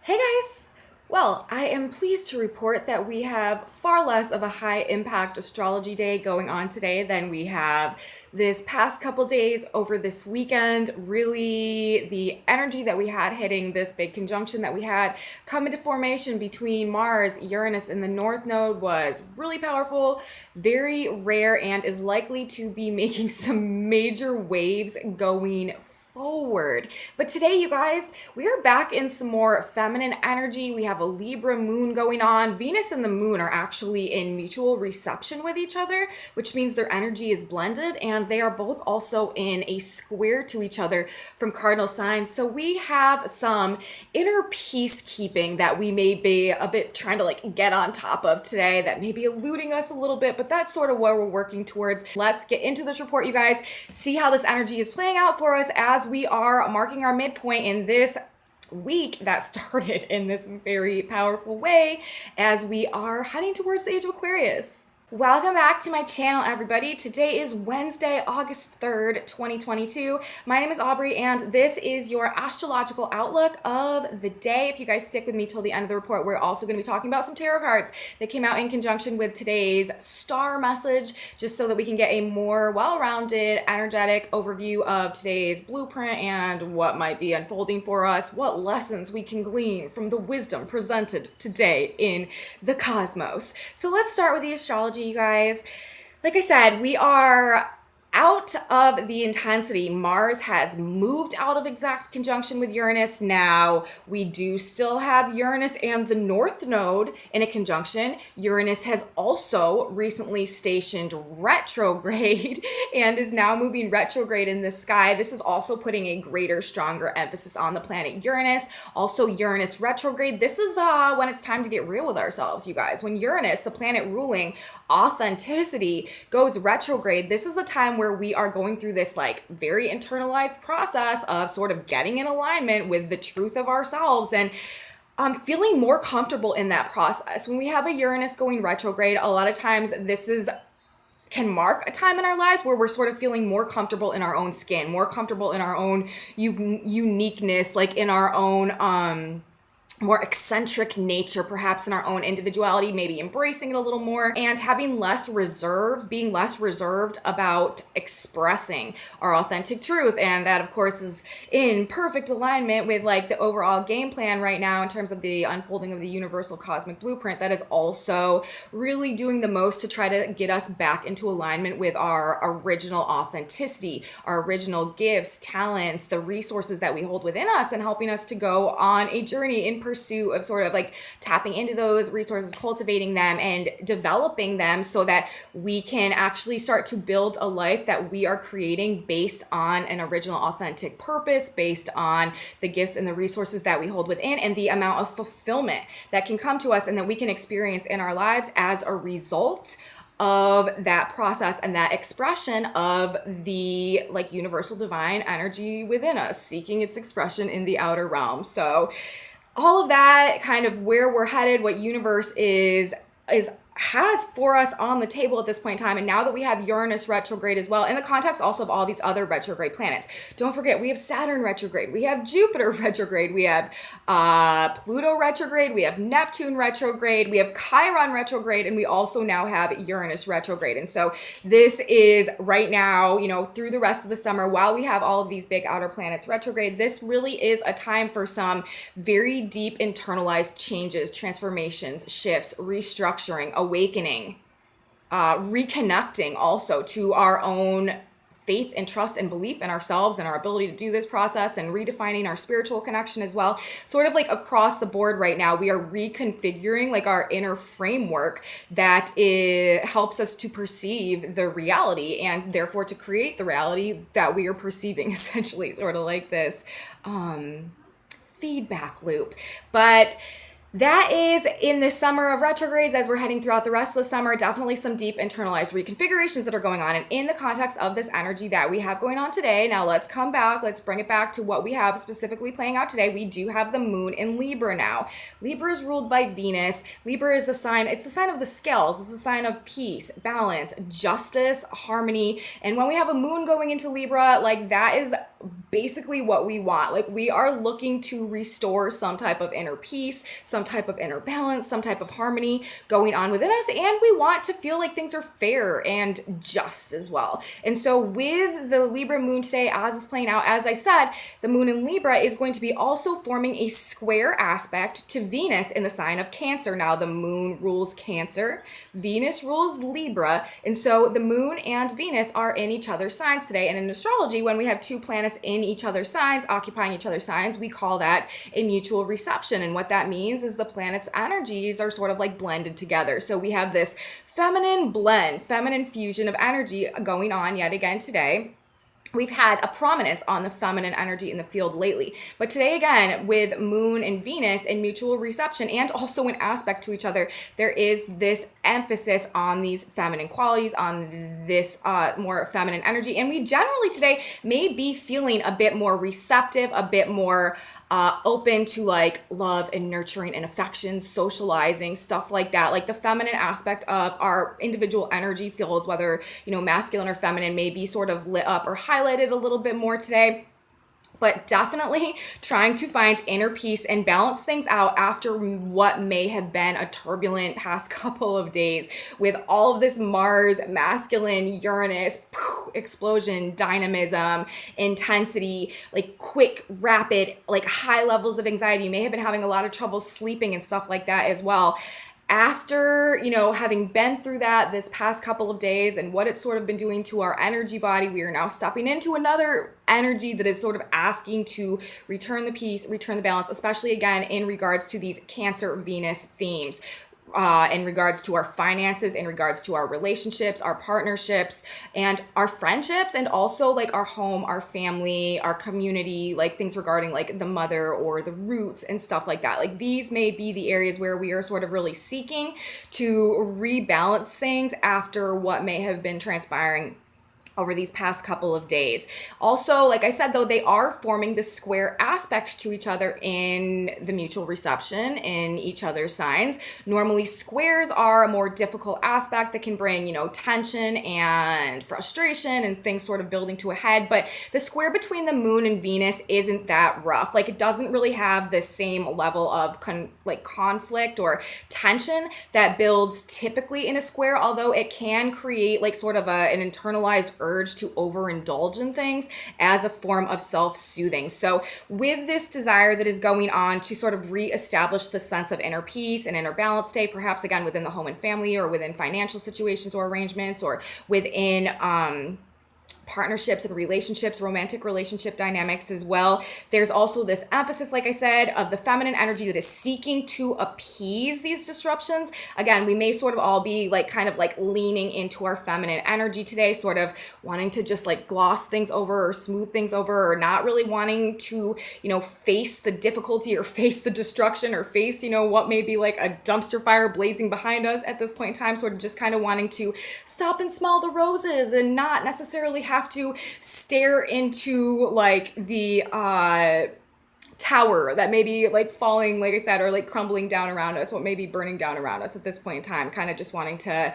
Hey guys! Well, I am pleased to report that we have far less of a high impact astrology day going on today than we have this past couple days over this weekend. Really, the energy that we had hitting this big conjunction that we had come into formation between Mars, Uranus, and the North Node was really powerful, very rare, and is likely to be making some major waves going forward. But today, you guys, we are back in some more feminine energy. We have a Libra moon going on. Venus and the moon are actually in mutual reception with each other, which means their energy is blended, and they are both also in a square to each other from cardinal signs. So we have some inner peacekeeping that we may be a bit trying to get on top of today that may be eluding us a little bit, but that's sort of where we're working towards. Let's get into this report, you guys, see how this energy is playing out for us as we are marking our midpoint in this week that started in this very powerful way as we are heading towards the age of Aquarius. Welcome back to my channel, everybody. Today is Wednesday, August 3rd, 2022. My name is Aubrey, and this is your astrological outlook of the day. If you guys stick with me till the end of the report, we're also going to be talking about some tarot cards that came out in conjunction with today's star message, just so that we can get a more well-rounded, energetic overview of today's blueprint and what might be unfolding for us, what lessons we can glean from the wisdom presented today in the cosmos. So let's start with the astrology, you guys. Like I said, we are out of the intensity. Mars has moved out of exact conjunction with Uranus. Now, we do still have Uranus and the North Node in a conjunction. Uranus has also recently stationed retrograde and is now moving retrograde in the sky. This is also putting a greater, stronger emphasis on the planet Uranus. Also, Uranus retrograde. This is when it's time to get real with ourselves, you guys. When Uranus, the planet ruling authenticity, goes retrograde, this is a time where we are going through this very internalized process of sort of getting in alignment with the truth of ourselves and feeling more comfortable in that process. When we have a Uranus going retrograde, a lot of times can mark a time in our lives where we're sort of feeling more comfortable in our own skin, more comfortable in our own uniqueness, in our own more eccentric nature, perhaps in our own individuality, maybe embracing it a little more and having less reserves, being less reserved about expressing our authentic truth. And that, of course, is in perfect alignment with the overall game plan right now in terms of the unfolding of the universal cosmic blueprint that is also really doing the most to try to get us back into alignment with our original authenticity, our original gifts, talents, the resources that we hold within us, and helping us to go on a journey in pursuit of sort of tapping into those resources, cultivating them and developing them so that we can actually start to build a life that we are creating based on an original authentic purpose, based on the gifts and the resources that we hold within and the amount of fulfillment that can come to us and that we can experience in our lives as a result of that process and that expression of the universal divine energy within us, seeking its expression in the outer realm. So all of that, kind of where we're headed, what universe has for us on the table at this point in time. And now that we have Uranus retrograde as well, in the context also of all these other retrograde planets. Don't forget, we have Saturn retrograde, we have Jupiter retrograde, we have Pluto retrograde, we have Neptune retrograde, we have Chiron retrograde, and we also now have Uranus retrograde. And so this is right now, through the rest of the summer, while we have all of these big outer planets retrograde, this really is a time for some very deep internalized changes, transformations, shifts, restructuring, awakening, reconnecting also to our own faith and trust and belief in ourselves and our ability to do this process, and redefining our spiritual connection as well. Sort of across the board right now, we are reconfiguring our inner framework that helps us to perceive the reality and therefore to create the reality that we are perceiving, essentially, sort of like this feedback loop. But that is in the summer of retrogrades as we're heading throughout the rest of the summer. Definitely some deep internalized reconfigurations that are going on. And in the context of this energy that we have going on today, now let's come back. Let's bring it back to what we have specifically playing out today. We do have the moon in Libra now. Libra is ruled by Venus. Libra is a sign, it's a sign of the scales. It's a sign of peace, balance, justice, harmony. And when we have a moon going into Libra, that is basically what we want. Like, we are looking to restore some type of inner peace, some type of inner balance, some type of harmony going on within us, and we want to feel like things are fair and just as well. And so with the Libra moon today, as it's playing out, as I said, the moon in Libra is going to be also forming a square aspect to Venus in the sign of Cancer. Now, the moon rules Cancer, Venus rules Libra, and so the moon and Venus are in each other's signs today. And in astrology, when we have two planets in each other's signs, occupying each other's signs, we call that a mutual reception. And what that means is the planets' energies are sort of like blended together. So we have this feminine blend, feminine fusion of energy going on yet again today. We've had a prominence on the feminine energy in the field lately. But today, again, with Moon and Venus in mutual reception and also in aspect to each other, there is this emphasis on these feminine qualities, on this more feminine energy. And we generally today may be feeling a bit more receptive, a bit more open to like love and nurturing and affection, socializing, stuff like that. Like the feminine aspect of our individual energy fields, whether, masculine or feminine, may be sort of lit up or highlighted a little bit more today. But definitely trying to find inner peace and balance things out after what may have been a turbulent past couple of days with all of this Mars, masculine, Uranus, explosion, dynamism, intensity, like quick, rapid, like high levels of anxiety. You may have been having a lot of trouble sleeping and stuff like that as well. After, having been through that this past couple of days and what it's sort of been doing to our energy body, we are now stepping into another energy that is sort of asking to return the peace, return the balance, especially again in regards to these Cancer Venus themes. In regards to our finances, in regards to our relationships, our partnerships, and our friendships, and also like our home, our family, our community, like things regarding like the mother or the roots and stuff like that. Like these may be the areas where we are sort of really seeking to rebalance things after what may have been transpiring over these past couple of days. Also, like I said, though, they are forming this square aspect to each other in the mutual reception in each other's signs. Normally, squares are a more difficult aspect that can bring, tension and frustration and things sort of building to a head. But the square between the moon and Venus isn't that rough. Like it doesn't really have the same level of conflict or tension that builds typically in a square, although it can create like sort of an internalized urge to overindulge in things as a form of self-soothing. So with this desire that is going on to sort of reestablish the sense of inner peace and inner balance state, perhaps again within the home and family or within financial situations or arrangements or within partnerships and relationships, romantic relationship dynamics as well. There's also this emphasis, like I said, of the feminine energy that is seeking to appease these disruptions. Again, we may sort of all be like kind of like leaning into our feminine energy today, sort of wanting to just like gloss things over or smooth things over, or not really wanting to, face the difficulty or face the destruction or face, what may be like a dumpster fire blazing behind us at this point in time, sort of just kind of wanting to stop and smell the roses and not necessarily have to stare into like the tower that may be like falling, like I said, or like crumbling down around us, what may be burning down around us at this point in time, kind of just wanting to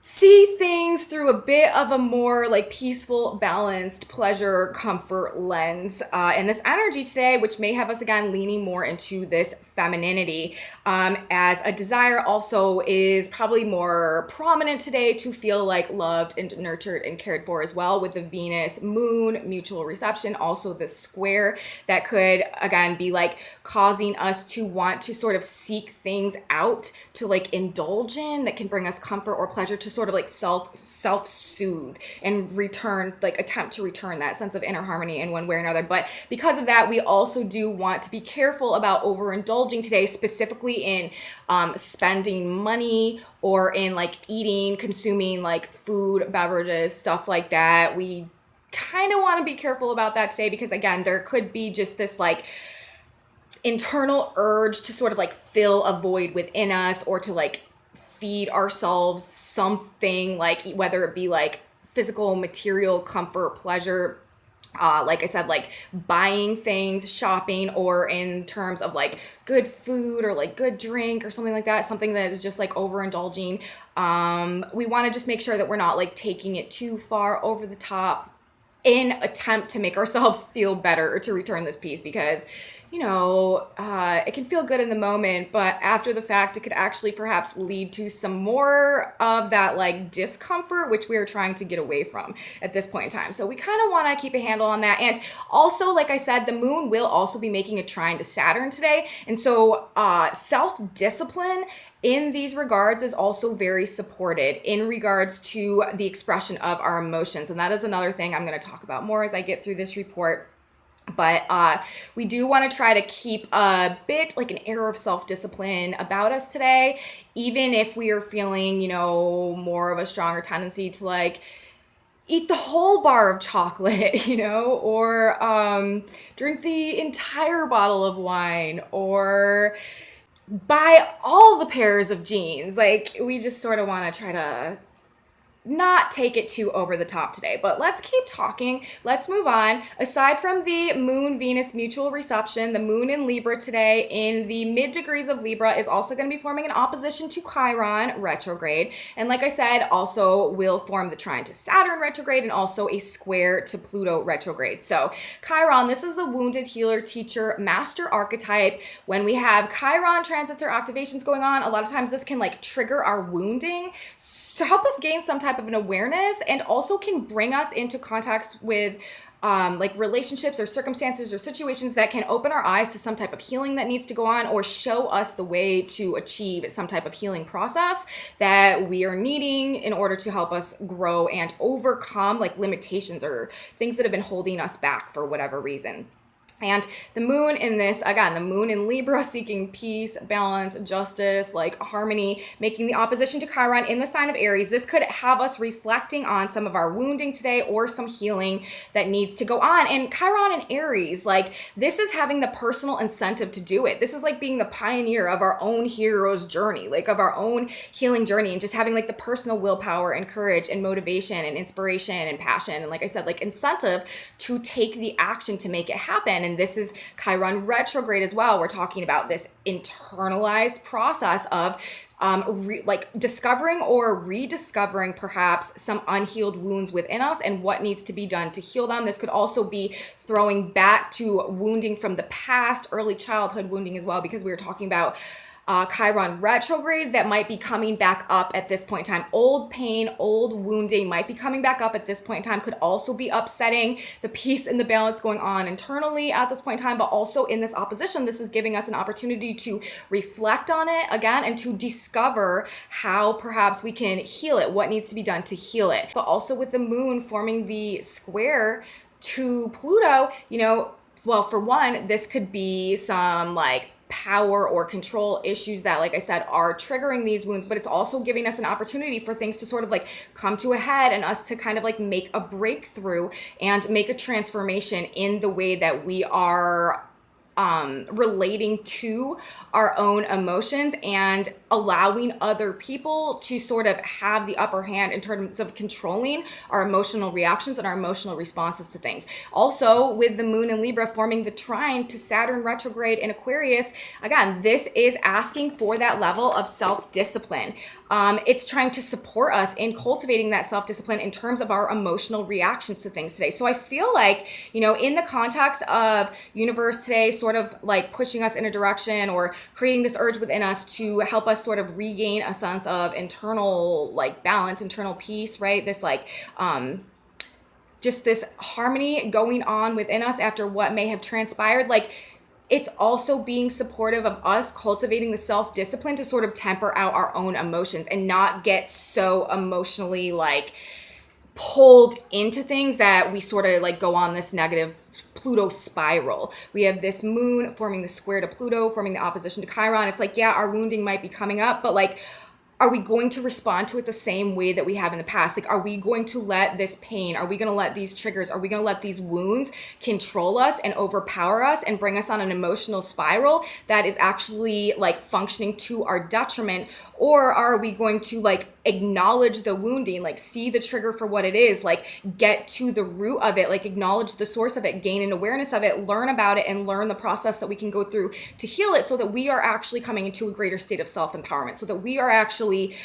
see things through a bit of a more like peaceful, balanced, pleasure, comfort lens. And this energy today, which may have us again leaning more into this femininity, as a desire also is probably more prominent today to feel like loved and nurtured and cared for as well, with the Venus moon mutual reception, also the square that could again be like causing us to want to sort of seek things out to like indulge in that can bring us comfort or pleasure, to sort of like self-soothe and return, like attempt to return that sense of inner harmony in one way or another. But because of that, we also do want to be careful about overindulging today, specifically in spending money or in like eating, consuming like food, beverages, stuff like that. We kind of want to be careful about that today, because again, there could be just this like internal urge to sort of like fill a void within us, or to like feed ourselves something, like whether it be like physical, material, comfort, pleasure, like I said, like buying things, shopping, or in terms of like good food or like good drink or something like that, something that is just like overindulging. We want to just make sure that we're not like taking it too far over the top in attempt to make ourselves feel better or to return this peace, because it can feel good in the moment, but after the fact, it could actually perhaps lead to some more of that like discomfort, which we are trying to get away from at this point in time. So we kind of want to keep a handle on that. And also, like I said, the moon will also be making a trine to Saturn today. And so self-discipline in these regards is also very supported in regards to the expression of our emotions. And that is another thing I'm going to talk about more as I get through this report. But we do want to try to keep a bit like an air of self-discipline about us today, even if we are feeling, more of a stronger tendency to like eat the whole bar of chocolate, or drink the entire bottle of wine, or buy all the pairs of jeans. Like, we just sort of want to try to not take it too over the top today, but let's keep talking. Let's move on. Aside from the Moon Venus mutual reception, the Moon in Libra today in the mid degrees of Libra is also going to be forming an opposition to Chiron retrograde, and like I said, also will form the trine to Saturn retrograde and also a square to Pluto retrograde. So Chiron, this is the wounded healer, teacher, master archetype. When we have Chiron transits or activations going on, a lot of times this can like trigger our wounding to help us gain some type of an awareness, and also can bring us into contacts with like relationships or circumstances or situations that can open our eyes to some type of healing that needs to go on, or show us the way to achieve some type of healing process that we are needing in order to help us grow and overcome like limitations or things that have been holding us back for whatever reason. And the moon in this, again, the moon in Libra, seeking peace, balance, justice, like harmony, making the opposition to Chiron in the sign of Aries. This could have us reflecting on some of our wounding today or some healing that needs to go on. And Chiron and Aries, like, this is having the personal incentive to do it. This is like being the pioneer of our own hero's journey, like of our own healing journey, and just having like the personal willpower and courage and motivation and inspiration and passion. And like I said, like incentive to take the action to make it happen. And this is Chiron retrograde as well. We're talking about this internalized process of discovering or rediscovering perhaps some unhealed wounds within us and what needs to be done to heal them. This could also be throwing back to wounding from the past, early childhood wounding as well, because we were talking about Chiron retrograde that might be coming back up at this point in time. Old pain, old wounding might be coming back up at this point in time. Could also be upsetting the peace and the balance going on internally at this point in time, but also in this opposition, this is giving us an opportunity to reflect on it again and to discover how perhaps we can heal it, what needs to be done to heal it. But also with the moon forming the square to Pluto, well, for one, this could be some like power or control issues that, like I said, are triggering these wounds, but it's also giving us an opportunity for things to sort of like come to a head and us to kind of like make a breakthrough and make a transformation in the way that we are relating to our own emotions and allowing other people to sort of have the upper hand in terms of controlling our emotional reactions and our emotional responses to things. Also, with the moon in Libra forming the trine to Saturn retrograde in Aquarius, again, this is asking for that level of self-discipline. It's trying to support us in cultivating that self-discipline in terms of our emotional reactions to things today. So I feel like, in the context of universe today, sort of like pushing us in a direction or creating this urge within us to help us sort of regain a sense of internal like balance, internal peace, right? This like, just this harmony going on within us after what may have transpired. Like, it's also being supportive of us cultivating the self-discipline to sort of temper out our own emotions and not get so emotionally like pulled into things that we sort of like go on this negative Pluto spiral. We have this moon forming the square to Pluto, forming the opposition to Chiron. It's like, yeah, our wounding might be coming up, but like, are we going to respond to it the same way that we have in the past? Like, are we going to let this pain, are we going to let these triggers, are we going to let these wounds control us and overpower us and bring us on an emotional spiral that is actually like functioning to our detriment? Or are we going to like acknowledge the wounding, like see the trigger for what it is, like get to the root of it, like acknowledge the source of it, gain an awareness of it, learn about it, and learn the process that we can go through to heal it, so that we are actually coming into a greater state of self-empowerment, so that we are actually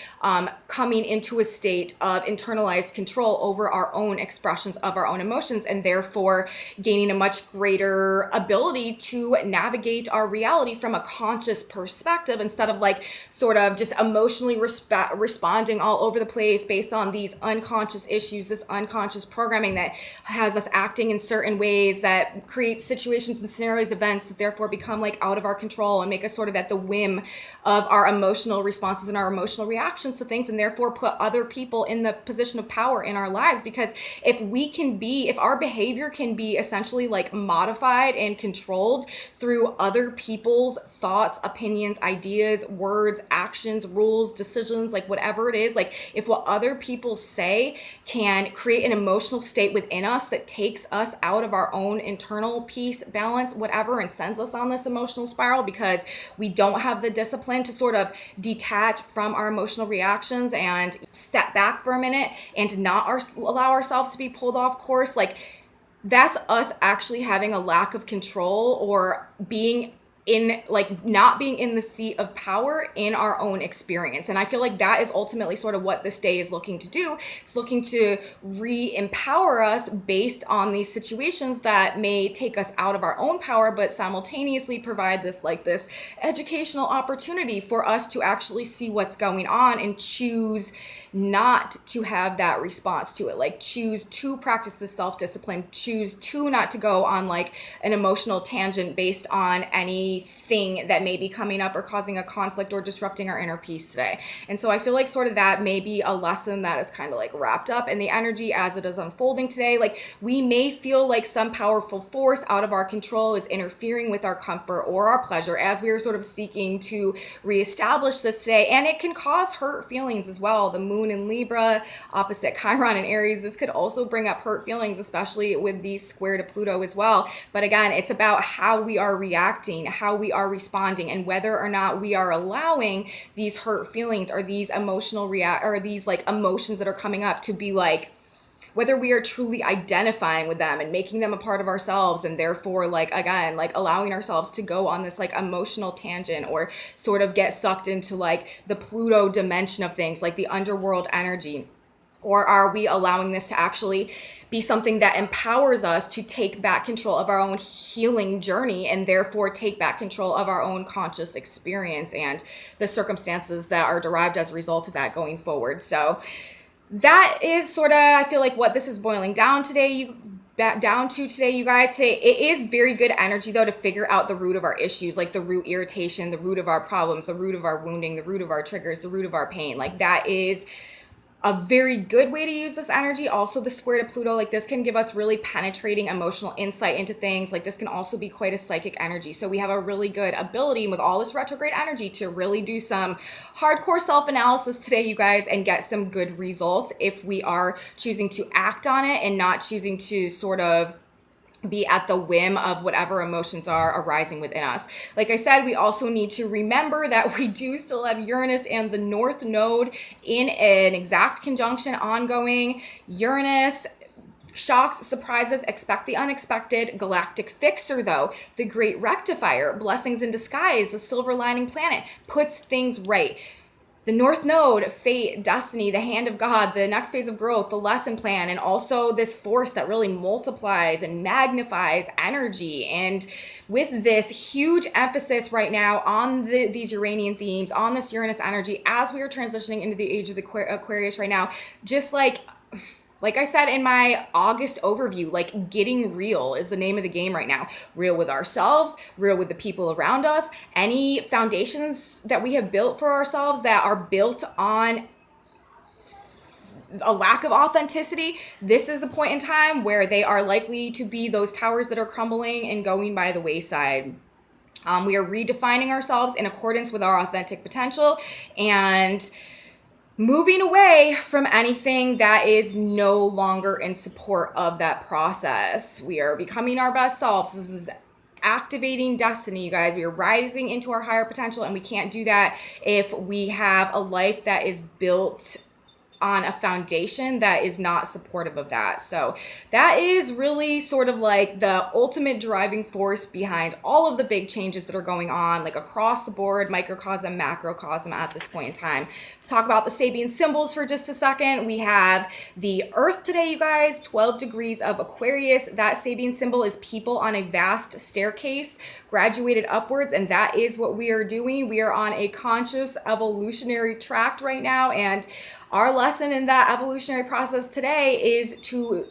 coming into a state of internalized control over our own expressions of our own emotions, and therefore gaining a much greater ability to navigate our reality from a conscious perspective, instead of like sort of just emotionally responding all over the place based on these unconscious issues, this unconscious programming that has us acting in certain ways that creates situations and scenarios, events that therefore become like out of our control and make us sort of at the whim of our emotional responses and our emotional reactions to things, and therefore put other people in the position of power in our lives. Because if our behavior can be essentially like modified and controlled through other people's thoughts, opinions, ideas, words, actions, rules, decisions, like whatever it is, like if what other people say can create an emotional state within us that takes us out of our own internal peace, balance, whatever, and sends us on this emotional spiral because we don't have the discipline to sort of detach from our emotional reactions and step back for a minute and not allow ourselves to be pulled off course, like that's us actually having a lack of control, or being in like not being in the seat of power in our own experience. And I feel like that is ultimately sort of what this day is looking to do. It's looking to re-empower us based on these situations that may take us out of our own power, but simultaneously provide this educational opportunity for us to actually see what's going on and choose not to have that response to it, like choose to practice the self-discipline, choose to not to go on like an emotional tangent based on anything that may be coming up or causing a conflict or disrupting our inner peace today. And so I feel like sort of that may be a lesson that is kind of like wrapped up in the energy as it is unfolding today. Like we may feel like some powerful force out of our control is interfering with our comfort or our pleasure as we are sort of seeking to reestablish this today, and it can cause hurt feelings as well. The moon in Libra, opposite Chiron in Aries, this could also bring up hurt feelings, especially with the square to Pluto as well. But again, it's about how we are reacting, how we are responding, and whether or not we are allowing these hurt feelings or these these like emotions that are coming up to be like, whether we are truly identifying with them and making them a part of ourselves, and therefore like again like allowing ourselves to go on this like emotional tangent or sort of get sucked into like the Pluto dimension of things, like the underworld energy. Or are we allowing this to actually be something that empowers us to take back control of our own healing journey, and therefore take back control of our own conscious experience and the circumstances that are derived as a result of that going forward? So that is sort of, I feel like, what this is boiling down today, you guys. Today it is very good energy though to figure out the root of our issues, like the root irritation, the root of our problems, the root of our wounding, the root of our triggers, the root of our pain. Like that is a very good way to use this energy. Also, the square to Pluto, like this can give us really penetrating emotional insight into things. Like this can also be quite a psychic energy. So we have a really good ability with all this retrograde energy to really do some hardcore self-analysis today, you guys, and get some good results if we are choosing to act on it and not choosing to sort of be at the whim of whatever emotions are arising within us. Like I said, we also need to remember that we do still have Uranus and the North Node in an exact conjunction ongoing. Uranus, shocks, surprises, expect the unexpected. Galactic fixer though, the great rectifier, blessings in disguise, the silver lining planet, puts things right. The North Node, fate, destiny, the hand of God, the next phase of growth, the lesson plan, and also this force that really multiplies and magnifies energy. And with this huge emphasis right now on these Uranian themes, on this Uranus energy, as we are transitioning into the age of the Aquarius right now, just like I said in my August overview, like getting real is the name of the game right now. Real with ourselves, real with the people around us. Any foundations that we have built for ourselves that are built on a lack of authenticity, this is the point in time where they are likely to be those towers that are crumbling and going by the wayside. We are redefining ourselves in accordance with our authentic potential and moving away from anything that is no longer in support of that process. We are becoming our best selves. This is activating destiny, you guys. We are rising into our higher potential, and we can't do that if we have a life that is built on a foundation that is not supportive of that. So that is really sort of like the ultimate driving force behind all of the big changes that are going on, like across the board, microcosm, macrocosm at this point in time. Let's talk about the Sabian symbols for just a second. We have the Earth today, you guys, 12 degrees of Aquarius. That Sabian symbol is people on a vast staircase, graduated upwards, and that is what we are doing. We are on a conscious evolutionary tract right now, and our lesson in that evolutionary process today is to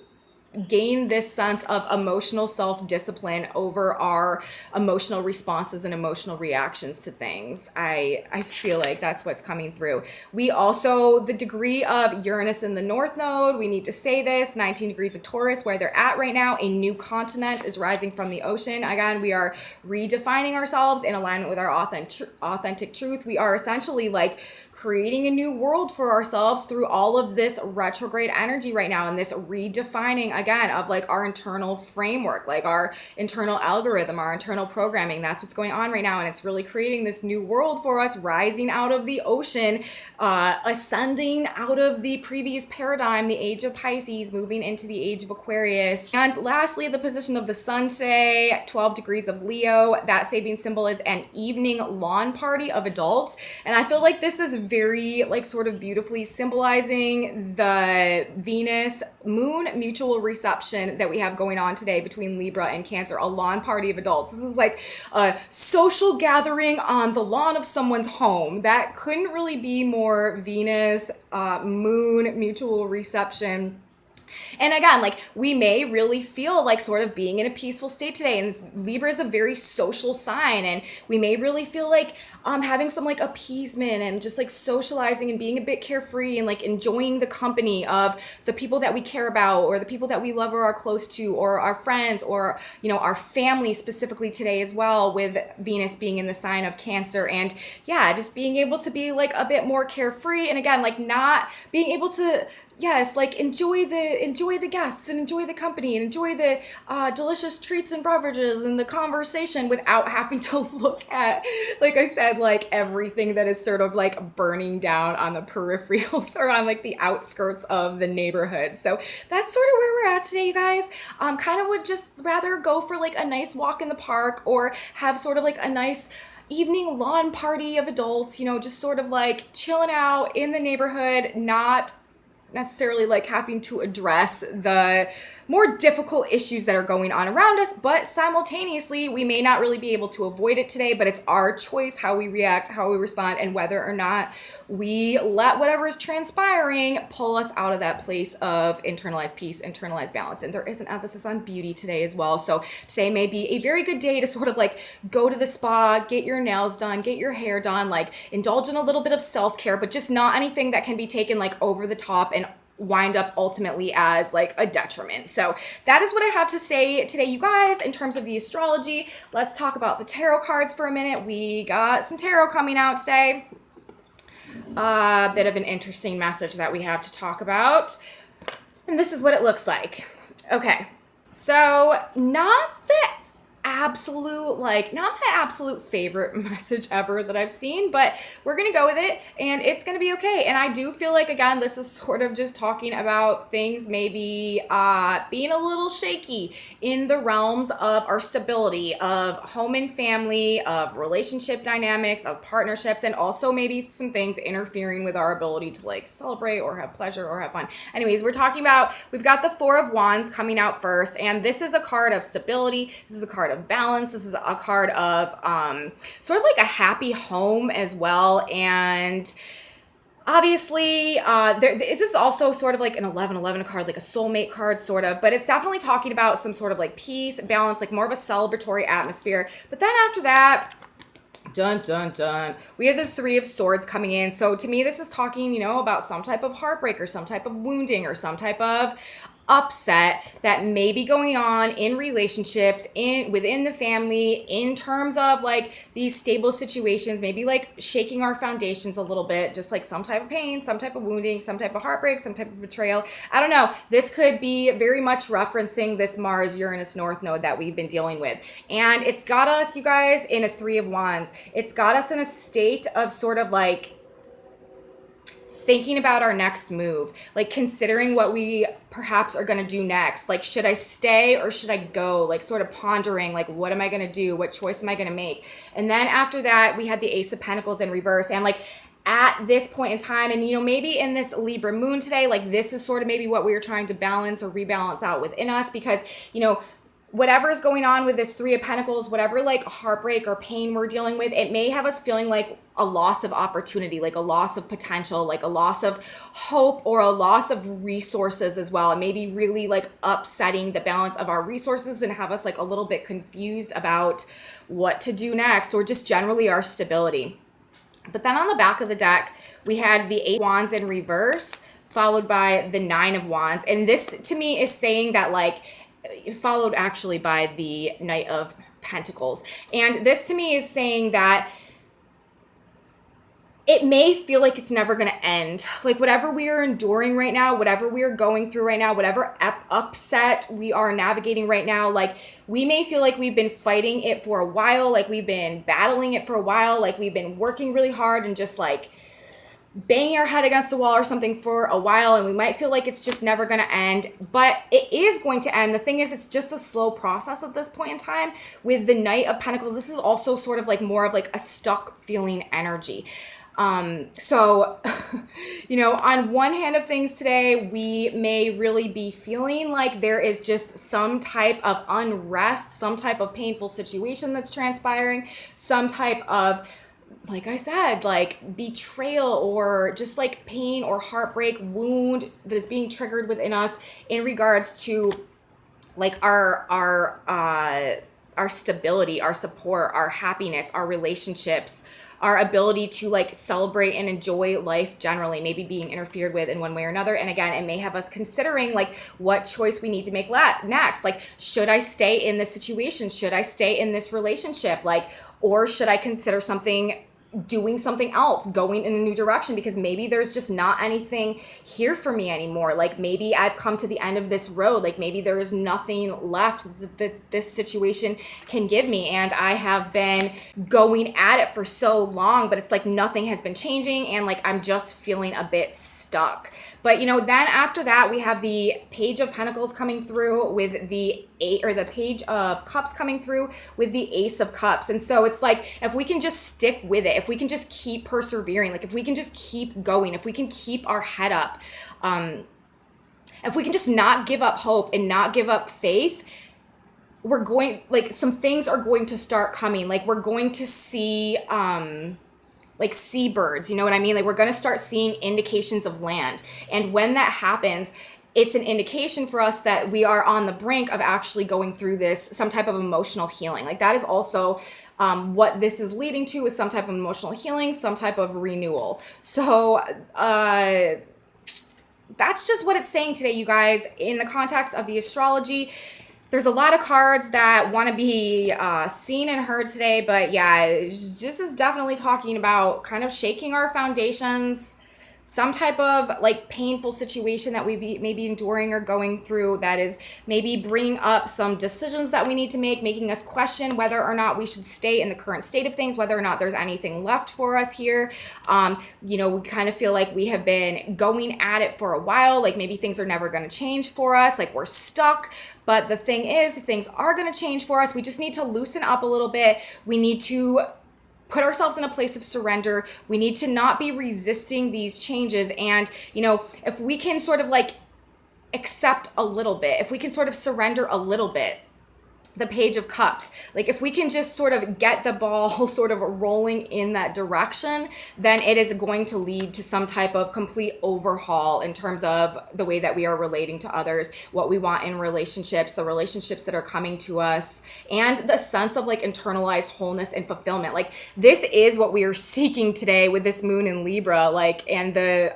gain this sense of emotional self-discipline over our emotional responses and emotional reactions to things. I feel like that's what's coming through. We also, the degree of Uranus in the North Node, we need to say this, 19 degrees of Taurus, where they're at right now, a new continent is rising from the ocean. Again, we are redefining ourselves in alignment with our authentic truth. We are essentially like creating a new world for ourselves through all of this retrograde energy right now, and this redefining again of like our internal framework, like our internal algorithm, our internal programming. That's what's going on right now, and it's really creating this new world for us, rising out of the ocean, ascending out of the previous paradigm, the age of Pisces, moving into the age of Aquarius. And lastly, the position of the sun today, 12 degrees of Leo. That Sabian symbol is an evening lawn party of adults, and I feel like this is very like sort of beautifully symbolizing the Venus Moon mutual reception that we have going on today between Libra and Cancer, a lawn party of adults. This is like a social gathering on the lawn of someone's home. That couldn't really be more Venus Moon mutual reception. And again, like we may really feel like sort of being in a peaceful state today. And Libra is a very social sign. And we may really feel like having some like appeasement and just like socializing and being a bit carefree and like enjoying the company of the people that we care about or the people that we love or are close to or our friends or, you know, our family specifically today as well, with Venus being in the sign of Cancer. And yeah, just being able to be like a bit more carefree. And again, like not being able to, yes, like enjoy the guests and enjoy the company and enjoy the delicious treats and beverages and the conversation without having to look at, like I said, like everything that is sort of like burning down on the peripherals or on like the outskirts of the neighborhood. So that's sort of where we're at today, you guys. Kind of would just rather go for like a nice walk in the park or have sort of like a nice evening lawn party of adults, you know, just sort of like chilling out in the neighborhood, not necessarily like having to address the more difficult issues that are going on around us, but simultaneously we may not really be able to avoid it today, but it's our choice how we react, how we respond, and whether or not we let whatever is transpiring pull us out of that place of internalized peace, internalized balance. And there is an emphasis on beauty today as well. So today may be a very good day to sort of like go to the spa, get your nails done, get your hair done, like indulge in a little bit of self-care, but just not anything that can be taken like over the top and wind up ultimately as like a detriment. So that is what I have to say today, you guys, in terms of the astrology. Let's talk about the tarot cards for a minute. We got some tarot coming out today. A bit of an interesting message that we have to talk about. And this is what it looks like. Okay. So not the absolute, like, not my absolute favorite message ever that I've seen, but we're gonna go with it and it's gonna be okay. And I do feel like, again, this is sort of just talking about things maybe being a little shaky in the realms of our stability, of home and family, of relationship dynamics, of partnerships, and also maybe some things interfering with our ability to like celebrate or have pleasure or have fun. Anyways, we're talking about, we've got the Four of Wands coming out first, and this is a card of stability. This is a card of balance. This is a card of sort of like a happy home as well. And obviously, this is also sort of like an 11-11 card, like a soulmate card, sort of, but it's definitely talking about some sort of like peace, balance, like more of a celebratory atmosphere. But then after that, dun, dun, dun, we have the Three of Swords coming in. So to me, this is talking, you know, about some type of heartbreak or some type of wounding or some type of upset that may be going on in relationships, within the family, in terms of like these stable situations, maybe like shaking our foundations a little bit, just like some type of pain, some type of wounding, some type of heartbreak, some type of betrayal. I don't know. This could be very much referencing this Mars Uranus North Node that we've been dealing with. And it's got us, you guys, in a Three of Wands. It's got us in a state of sort of like thinking about our next move, like considering what we perhaps are going to do next. Like, should I stay or should I go? Like, sort of pondering, like, what am I going to do? What choice am I going to make? And then after that, we had the Ace of Pentacles in reverse. And like, at this point in time, and maybe in this Libra moon today, like this is sort of maybe what we were trying to balance or rebalance out within us, because whatever is going on with this Three of Pentacles, whatever like heartbreak or pain we're dealing with, it may have us feeling like a loss of opportunity, like a loss of potential, like a loss of hope, or a loss of resources as well. It may be really like upsetting the balance of our resources and have us like a little bit confused about what to do next, or just generally our stability. But then on the back of the deck, we had the Eight of Wands in reverse, followed by the Nine of Wands. And this to me is saying that like, followed actually by the Knight of Pentacles. And this to me is saying that it may feel like it's never going to end. Like whatever we are enduring right now, whatever we are going through right now, whatever upset we are navigating right now, like we may feel like we've been fighting it for a while, like we've been battling it for a while, like we've been working really hard and just like banging our head against a wall or something for a while, and we might feel like it's just never going to end, but it is going to end. The thing is, it's just a slow process at this point in time. With the Knight of Pentacles, this is also sort of like more of like a stuck feeling energy. So, on one hand of things today, we may really be feeling like there is just some type of unrest, some type of painful situation that's transpiring, some type of, like I said, like betrayal or just like pain or heartbreak, wound that is being triggered within us in regards to like our stability, our support, our happiness, our relationships, our ability to like celebrate and enjoy life generally, maybe being interfered with in one way or another. And again, it may have us considering like what choice we need to make next. Like, should I stay in this situation? Should I stay in this relationship? Like, or should I consider doing something else, going in a new direction, because maybe there's just not anything here for me anymore. Like maybe I've come to the end of this road. Like maybe there is nothing left that this situation can give me. And I have been going at it for so long, but it's like nothing has been changing. And like, I'm just feeling a bit stuck. But then after that, we have the Page of Pentacles coming through with the the Page of Cups coming through with the Ace of Cups. And so it's like, if we can just stick with it, if we can just keep persevering, like if we can just keep going, if we can keep our head up, if we can just not give up hope and not give up faith, we're going, like some things are going to start coming. Like we're going to see, like seabirds, you know what I mean? Like we're going to start seeing indications of land. And when that happens, it's an indication for us that we are on the brink of actually going through some type of emotional healing. Like that is also what this is leading to, is some type of emotional healing, some type of renewal. So that's just what it's saying today, you guys, in the context of the astrology. There's a lot of cards that want to be seen and heard today, but yeah, this is definitely talking about kind of shaking our foundations, some type of like painful situation that we may be enduring or going through that is maybe bringing up some decisions that we need to make, making us question whether or not we should stay in the current state of things, whether or not there's anything left for us here. We kind of feel like we have been going at it for a while, like maybe things are never going to change for us, like we're stuck. But the thing is, things are going to change for us. We just need to loosen up a little bit. We need to put ourselves in a place of surrender. We need to not be resisting these changes. And, if we can sort of like accept a little bit, if we can sort of surrender a little bit, the Page of Cups, like if we can just sort of get the ball sort of rolling in that direction, then it is going to lead to some type of complete overhaul in terms of the way that we are relating to others, what we want in relationships, the relationships that are coming to us, and the sense of like internalized wholeness and fulfillment. Like this is what we are seeking today with this moon in Libra, like, and the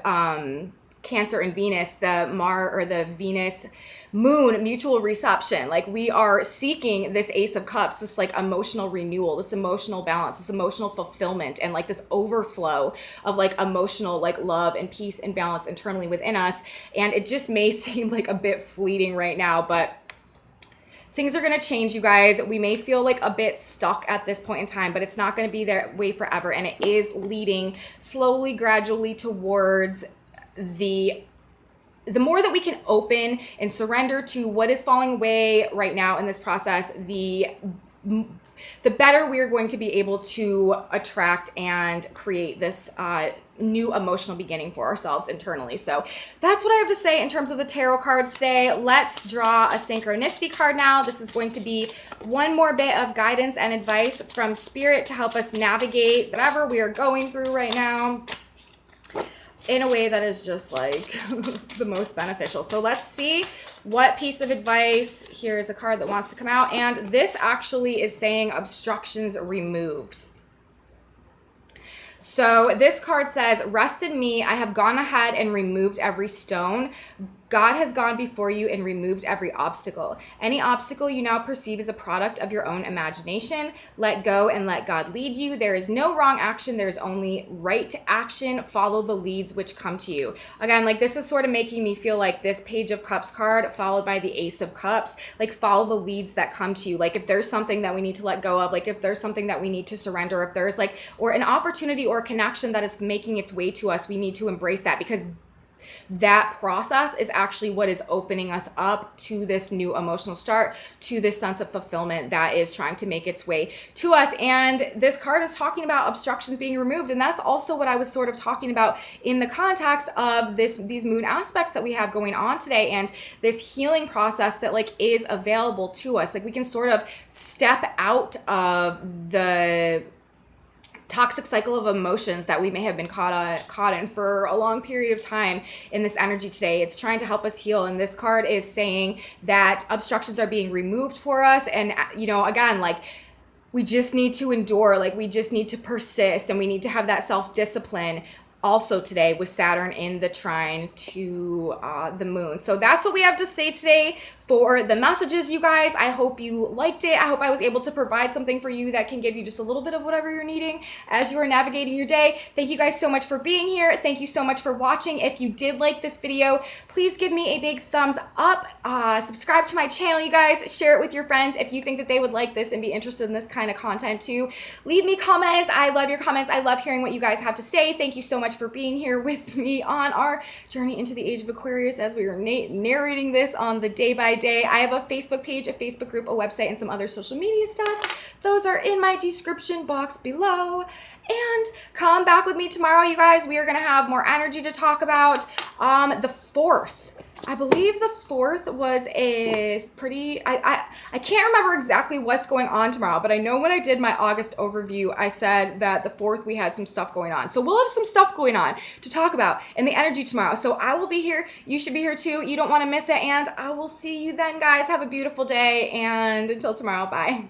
Cancer and Venus, the Venus Moon mutual reception. Like we are seeking this Ace of Cups, this like emotional renewal, this emotional balance, this emotional fulfillment, and like this overflow of like emotional like love and peace and balance internally within us. And it just may seem like a bit fleeting right now, but things are going to change, you guys. We may feel like a bit stuck at this point in time, but it's not going to be that way forever. And it is leading slowly, gradually towards the more that we can open and surrender to what is falling away right now in this process, the better we're going to be able to attract and create this new emotional beginning for ourselves internally. So that's what I have to say in terms of the tarot cards today. Let's draw a synchronicity card now. This is going to be one more bit of guidance and advice from Spirit to help us navigate whatever we are going through right now in a way that is just like the most beneficial. So let's see what piece of advice. Here's a card that wants to come out, and this actually is saying obstructions removed. So this card says, rest in me, I have gone ahead and removed every stone. God has gone before you and removed every obstacle. Any obstacle you now perceive is a product of your own imagination. Let go and let God lead you. There is no wrong action. There's only right action. Follow the leads which come to you. Again, like this is sort of making me feel like this Page of Cups card followed by the Ace of Cups. Like follow the leads that come to you. Like if there's something that we need to let go of, like if there's something that we need to surrender, if there's like, or an opportunity or a connection that is making its way to us, we need to embrace that, because that process is actually what is opening us up to this new emotional start, to this sense of fulfillment that is trying to make its way to us. And this card is talking about obstructions being removed. And that's also what I was sort of talking about in the context of these moon aspects that we have going on today, and this healing process that like is available to us. Like we can sort of step out of the toxic cycle of emotions that we may have been caught in for a long period of time in this energy today. It's trying to help us heal. And this card is saying that obstructions are being removed for us. And, you know, again, like we just need to endure, like we just need to persist, and we need to have that self-discipline also today with Saturn in the trine to the moon. So that's what we have to say today for the messages, you guys. I hope you liked it. I hope I was able to provide something for you that can give you just a little bit of whatever you're needing as you are navigating your day. Thank you guys so much for being here. Thank you so much for watching. If you did like this video, please give me a big thumbs up. Subscribe to my channel, you guys. Share it with your friends if you think that they would like this and be interested in this kind of content too. Leave me comments. I love your comments. I love hearing what you guys have to say. Thank you so much for being here with me on our journey into the age of Aquarius as we are narrating this on the day by day. I have a Facebook page, a Facebook group, a website, and some other social media stuff. Those are in my description box below. And come back with me tomorrow, you guys. We are going to have more energy to talk about. The 4th. I believe the 4th was a pretty, I can't remember exactly what's going on tomorrow, but I know when I did my August overview, I said that the 4th we had some stuff going on. So we'll have some stuff going on to talk about in the energy tomorrow. So I will be here. You should be here too. You don't want to miss it. And I will see you then, guys. Have a beautiful day. And until tomorrow, bye.